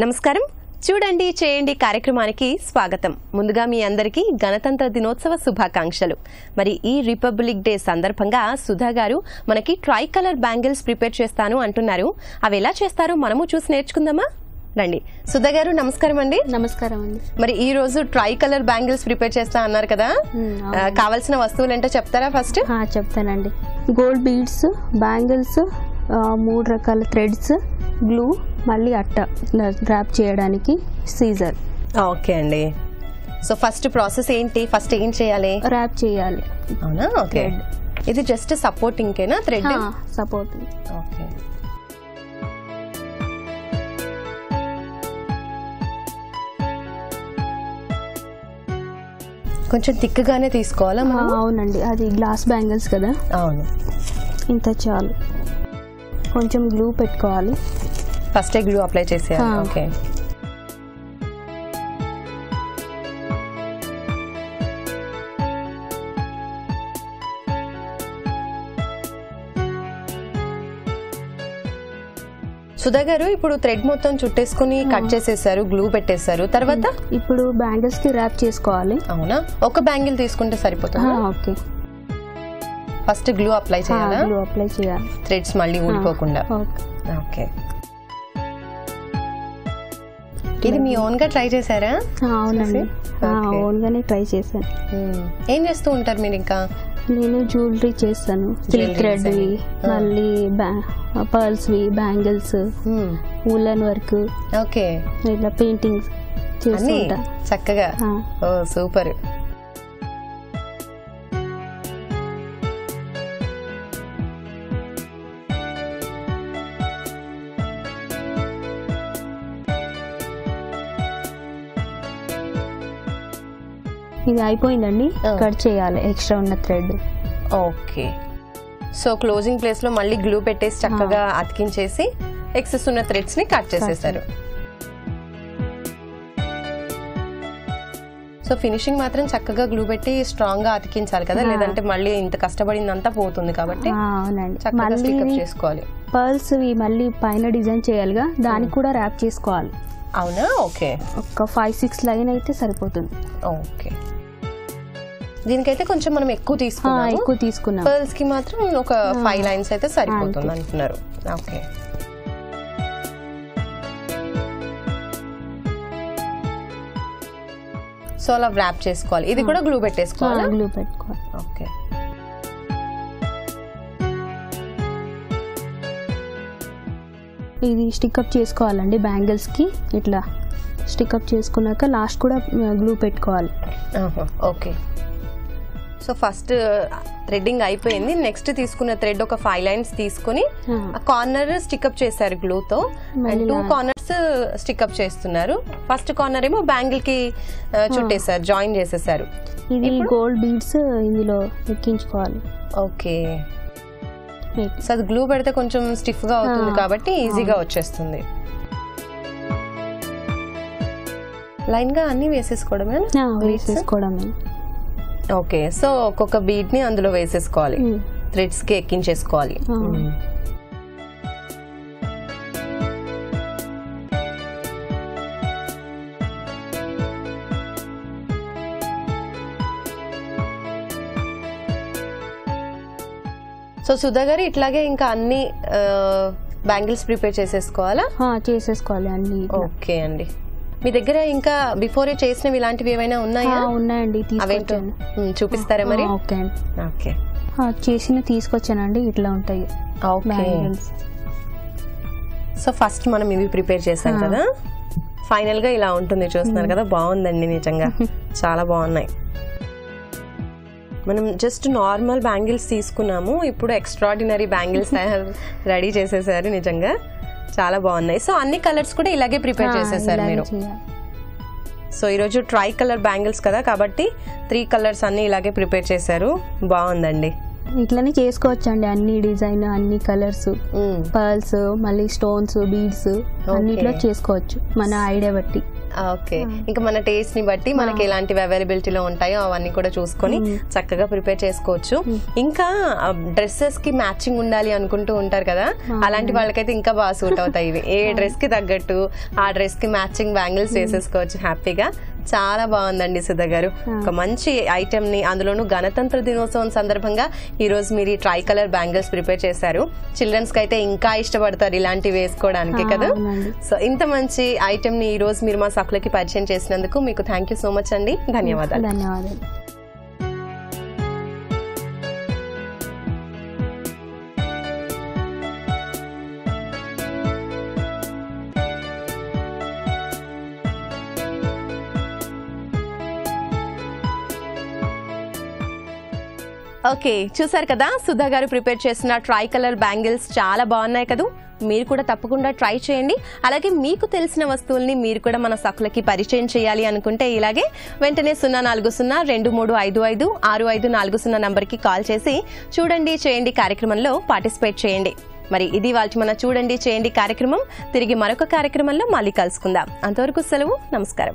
నమస్కారం. చూడండి చేయండి కార్యక్రమానికి స్వాగతం. ముందుగా మీ అందరికీ గణతంత్ర దినోత్సవ శుభాకాంక్షలు. మరి ఈ రిపబ్లిక్ డే సందర్భంగా సుధా గారు మనకి ట్రై కలర్ బ్యాంగిల్స్ ప్రిపేర్ చేస్తాను అంటున్నారు. అవి ఎలా చేస్తారో మనము చూసి నేర్చుకుందామా? రండి. సుధా గారు నమస్కారం అండి. నమస్కారం అండి. మరి ఈ రోజు ట్రై కలర్ బ్యాంగిల్స్ ప్రిపేర్ చేస్తా అన్నారు కదా, కావాల్సిన వస్తువులు ఏంటో చెప్తారా ఫస్ట్? చెప్తానండి. గోల్డ్ బీడ్స్, బ్యాంగిల్స్, 3 రకాల థ్రెడ్స్, గ్లూ, మళ్ళీ అట్ట ర్యాప్ చేయడానికి సీజర్. ఓకే అండి. సో ఫస్ట్ ప్రాసెస్ ఏంటి? ఫస్ట్ ఏం చేయాలి? ర్యాప్ చేయాలి. అవునా? ఓకే. ఇది జస్ట్ సపోర్టింగ్కేనా థ్రెడ్? సపోర్టింగ్. ఓకే. కొంచెం థిక్గానే తీసుకోవాలా? అవునండి, అది గ్లాస్ బ్యాంగిల్స్ కదా. అవును. ఇంత చాలు. కొంచెం గ్లూ పెట్టుకోవాలి. ఫస్ట్ గ్లూ అప్లై చేసేయాలి. ఓకే. సుధా గారు ఇప్పుడు థ్రెడ్ మొత్తం చుట్టేసుకుని కట్ చేసేసారు, గ్లూ పెట్టేశారు. తర్వాత ఇప్పుడు బ్యాంగిల్స్ కి ర్యాప్ చేసుకోవాలి. అవునా? ఒక బ్యాంగిల్ తీసుకుంటే సరిపోతుంది. ఓకే. ఫస్ట్ గ్లూ అప్లై చేయాలా? గ్లూ అప్లై చేయాలి, థ్రెడ్స్ మళ్ళీ ఊడిపోకుండా. ఓకే. ఇది మీ ఓన్ గా ట్రై చేశారా? అవునండి, ఓన్ గానే ట్రై చేశాను. ఏం చేస్తూ ఉంటారు మీరు? ఇంకా నేను జ్యువెలరీ చేస్తాను, సిల్క్ థ్రెడ్ వి, మళ్ళీ పర్ల్స్ వి, బ్యాంగిల్స్, వూలన్ వర్క్. ఓకే. ఇట్లా పెయింటింగ్స్ చేస్తుంటా చక్కగా. ఓ సూపర్. ఇది అయిపోయిందండి. కట్ చేయాలి ఎక్స్ట్రా ఉన్న thread. Okay. So closing place లో మళ్ళీ గ్లూ పెట్టేసి చక్కగా అతికించేసి ఎక్సెస్ ఉన్న థ్రెడ్స్ ని కట్ చేసేసారు. సో ఫినిషింగ్ మాత్రం చక్కగా గ్లూ పెట్టి స్ట్రాంగ్ గా అతికించాలి కదా, లేదంటే మళ్ళీ ఇంత కష్టపడిందంతా పోతుంది. కాబట్టి చక్కగా స్టిక్ చేసుకోవాలి. పర్ల్స్ మళ్ళీ పైన డిజైన్ చేయాలిగా, దానికి కూడా ర్యాప్ చేసుకోవాలి. అవునా? ఓకే. ఒక 5-6 లైన్ అయితే సరిపోతుంది. ఓకే. దీనికైతే కొంచెం మనం ఎక్కువ తీసుకున్నాం. పర్ల్స్ కి మాత్రం ఒక 5 లైన్స్ అయితే సరిపోతుంది అంటున్నారు. ఓకే. సో అలా ర్యాప్ చేసుకోవాలి. ఇది కూడా గ్లూ పెట్టేసుకోవాలి. గ్లూ పెట్టుకోవాలి. ఓకే. ఇది స్టిక్అప్ చేసుకోవాలండి బ్యాంగిల్స్ కి. ఇట్లా స్టిక్అప్ చేసుకున్నాక లాస్ట్ కూడా గ్లూ పెట్టుకోవాలి. ఓకే. సో ఫస్ట్ థ్రెడ్డింగ్ అయిపోయింది. నెక్స్ట్ తీసుకున్న థ్రెడ్ ఒక 5 లైన్స్ తీసుకుని కార్నర్ స్టిక్అప్ చేశారు గ్లూతో. 2 కార్నర్స్ స్టిక్అప్ చేస్తున్నారు. ఫస్ట్ కార్నర్ ఏమో బ్యాంగిల్ కి చుట్టేశారు, జాయిన్ చేసేసారు. ఇది గోల్డ్ బీడ్స్ ఇందులో ఎక్కించుకోవాలి. ఓకే. సో అది గ్లూ పెడితే కొంచెం స్టిఫ్ గా అవుతుంది కాబట్టి ఈజీగా వచ్చేస్తుంది. లైన్ గా అన్ని వేసేసుకోవడమే. ఓకే. సో ఒక్కొక్క బీట్ ని అందులో వేసేసుకోవాలి, థ్రెడ్స్ కి ఎక్కించేసుకోవాలి. సో సుధా గారు ఇట్లాగే ఇంకా అన్ని బ్యాంగిల్స్ ప్రిపేర్ చేసేసుకోవాలా? చేసేసుకోవాలి అన్ని. ఓకే అండి. మీ దగ్గర ఇంకా బిఫోర్ చేసినవి ఇలాంటివి ఏమైనా ఉన్నాయా? ఉన్నాయండి, చూపిస్తారా మరి? ఓకే. ఓకే. చేసిన తీసుకొచ్చానండి. ఇట్లా ఉంటాయి. సో ఫస్ట్ మనం ఇవి ప్రిపేర్ చేసాం కదా, ఫైనల్ గా ఇలా ఉంటుంది. చూస్తున్నారు కదా, బాగుందండి నిజంగా, చాలా బాగున్నాయి. మనం జస్ట్ నార్మల్ బ్యాంగిల్స్ తీసుకున్నాము, ఇప్పుడు ఎక్స్ట్రాడినరీ బ్యాంగిల్స్ రెడీ చేసేసారు. నిజంగా చాలా బాగున్నాయి. సో అన్ని కలర్స్ కూడా ఇలాగే ప్రిపేర్ చేసేసారు మీరు. సో ఈరోజు ట్రై కలర్ బ్యాంగిల్స్ కదా, కాబట్టి 3 కలర్స్ అన్ని ఇలాగే ప్రిపేర్ చేశారు. బాగుందండి. ఇట్లానే చేసుకోవచ్చండి, అన్ని డిజైన్, అన్ని కలర్స్, పర్ల్స్, మళ్ళీ స్టోన్స్, బీడ్స్ అన్నిట్లో చేసుకోవచ్చు మన ఐడియా బట్టి. ఓకే, ఇంకా మన టేస్ట్ ని బట్టి మనకి ఎలాంటివి అవైలబిలిటీలో ఉంటాయో అవన్నీ కూడా చూసుకొని చక్కగా ప్రిపేర్ చేసుకోవచ్చు. ఇంకా డ్రెస్సెస్ కి మ్యాచింగ్ ఉండాలి అనుకుంటూ ఉంటారు కదా, అలాంటి వాళ్ళకైతే ఇంకా బాగా సూట్ అవుతాయి ఇవి. ఏ డ్రెస్ కి తగ్గట్టు ఆ డ్రెస్ కి మ్యాచింగ్ బ్యాంగిల్స్ వేసేసుకోవచ్చు హ్యాపీగా. చాలా బాగుందండి సుధా గారు, ఒక మంచి ఐటెం ని, అందులోనూ గణతంత్ర దినోత్సవం సందర్భంగా ఈ రోజు మీరు ఈ ట్రై కలర్ బ్యాంగిల్స్ ప్రిపేర్ చేశారు. చిల్డ్రన్స్ కి అయితే ఇంకా ఇష్టపడతారు ఇలాంటివి వేసుకోవడానికి కదా. సో ఇంత మంచి ఐటెం ని ఈ రోజు మీరు మా సకులకి పరిచయం చేసినందుకు మీకు థ్యాంక్ యూ సో మచ్ అండి. ధన్యవాదాలు. ధన్యవాదాలు. ఓకే, చూసారు కదా సుధా గారు ప్రిపేర్ చేసిన ట్రై కలర్ బ్యాంగిల్స్ చాలా బాగున్నాయి కదా. మీరు కూడా తప్పకుండా ట్రై చేయండి. అలాగే మీకు తెలిసిన వస్తువుల్ని మీరు కూడా మన సకులకి పరిచయం చేయాలి అనుకుంటే ఇలాగే వెంటనే 04023556540 నంబర్కి కాల్ చేసి చూడండి చేయండి కార్యక్రమంలో పార్టిసిపేట్ చేయండి. మరి ఇది వాళ్ళ మన చూడండి చేయండి కార్యక్రమం. తిరిగి మరొక కార్యక్రమంలో మళ్ళీ కలుసుకుందాం. అంతవరకు సెలవు, నమస్కారం.